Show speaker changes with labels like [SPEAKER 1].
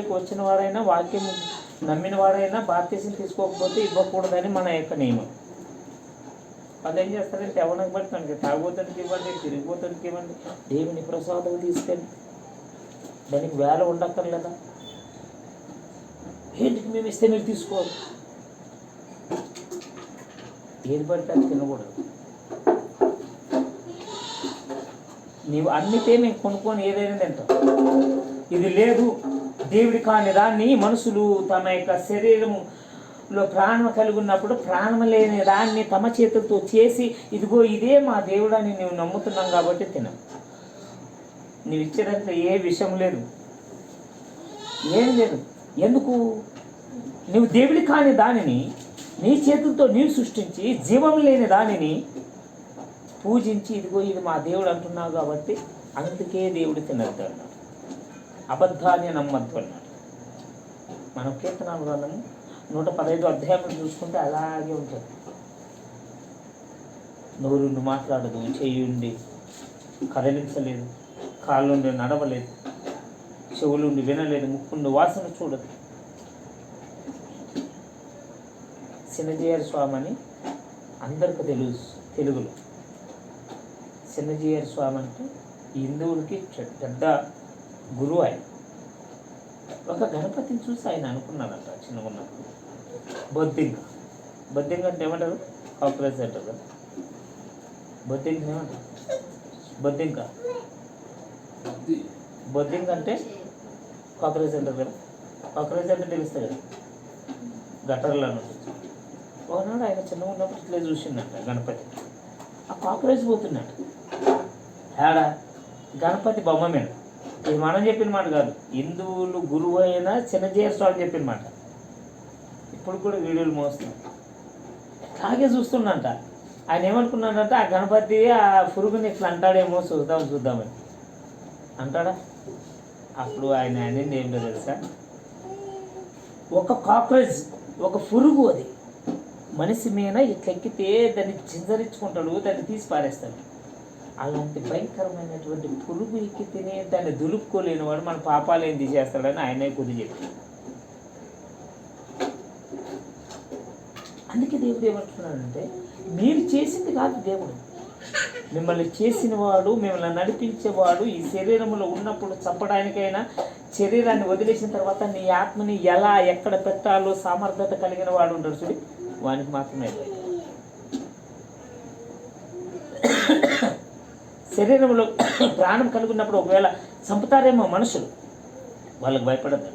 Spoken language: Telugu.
[SPEAKER 1] వచ్చిన వాడైనా వాక్యం నమ్మిన వాడైనా బాప్తిసం తీసుకోకపోతే ఇవ్వకూడదని మన యొక్క నియమం. వాళ్ళు ఏం చేస్తారంటే ఎవరికి బట్టి మనకి తాగుబోతానికి ఇవ్వండి, తిరిగిపోతానికి ఇవ్వండి, దేవుని ప్రసాదం తీసుకెళ్ళి దానికి వేల ఉండక్కర్లేదా? ఏంటికి మేము ఇస్తే మీరు తీసుకోవాలి, ఏది పడితే అది తినకూడదు. నీవు అన్నితే మేము కొనుక్కొని ఏదైనా తింటాం. ఇది లేదు దేవుడి కాని దాన్ని మనుషులు తమ యొక్క శరీరంలో ప్రాణం కలిగి ఉన్నప్పుడు ప్రాణం లేని దాన్ని తమ చేతులతో చేసి ఇదిగో ఇదే మా దేవుడు అని నువ్వు నమ్ముతున్నాం కాబట్టి తినం. నువ్వు ఇచ్చేదంటే ఏ విషయం లేదు, ఏం లేదు. ఎందుకు? నువ్వు దేవుడి కాని దానిని నీ చేతులతో నీవు సృష్టించి జీవం లేని దానిని పూజించి ఇదిగో ఇది మా దేవుడు అంటున్నావు కాబట్టి అందుకే దేవుడు తినద్దు అన్నాడు. అబద్ధాన్ని నమ్మద్దు అన్నాడు. మనం కీర్తనాల గ్రంథము 115 అధ్యాయం చూసుకుంటే అలాగే ఉంటుంది. నోరుండి మాట్లాడదు, చెయ్యుండి కదిలించలేదు, కాళ్ళుండి నడవలేదు, చెవులుండి వినలేదు, ముక్కుండి వాసన చూడదు. చిన్నజీయర్ స్వామి అని అందరికీ తెలుసు. తెలుగులో చిన్నజీయర్ స్వామి అంటే హిందువులకి పెద్ద గురువు. ఆయన ఒక గణపతిని చూసి ఆయన అనుకున్నాడంట చిన్నగా ఉన్నప్పుడు, బొద్దింక అంటే ఏమంటారు? కాక్రోచ్ అంటారు కదా. బొద్దింక ఏమంటారు? బొద్దింక అంటే కాక్రోచ్ అంటారు కదా. కాక్రోచ్ అంటే తెలుస్తుంది కదా, గటర్లో ఉంటుంది. ఒకనాడు ఆయన చిన్నగా ఉన్నప్పుడు ఇట్లా చూసిందంట గణపతి, ఆ కాక్రోచ్ పోతున్నట్టు ఏడా గణపతి బొమ్మ మీద. ఇది మనం చెప్పిన మాట కాదు, హిందువులు గురువు అయిన చిన్నజీయర్ స్వామి చెప్పిన మాట. ఇప్పుడు కూడా వీడియోలు మోస్తున్నాం. అలాగే చూస్తున్నంట. ఆయన ఏమనుకున్నాడంటే ఆ గణపతి ఆ పురుగుని ఇట్లా అంటాడేమో చూద్దామని అంటాడా? అప్పుడు ఆయన అనేది ఏమిటో తెలుసా? ఒక కాక్రోచ్, ఒక పురుగు, అది మనిషి మీద ఇట్లా ఎక్కితే దాన్ని చింజరించుకుంటాడు, దాన్ని తీసి పారేస్తాడు. అలాంటి భయంకరమైనటువంటి పురుగు ఎక్కి తినే దాన్ని దులుపుకోలేని వాడు మన పాపాలు ఏం తీసేస్తాడని ఆయనే కొద్ది చెప్పి. అందుకే దేవుడు ఏమంటున్నాడంటే మీరు చేసింది కాదు దేవుడు, మిమ్మల్ని చేసిన వాడు, మిమ్మల్ని నడిపించేవాడు. ఈ శరీరంలో ఉన్నప్పుడు చంపడానికైనా శరీరాన్ని వదిలేసిన తర్వాత నీ ఆత్మని ఎలా ఎక్కడ పెట్టాలో సామర్థ్యత కలిగిన వాడు ఉంటాడు చూడు, వానికి మాత్రమే. శరీరంలో ప్రాణం కలిగి ఉన్నప్పుడు ఒకవేళ చంపుతారేమో మనుషులు, వాళ్ళకి భయపడద్దు.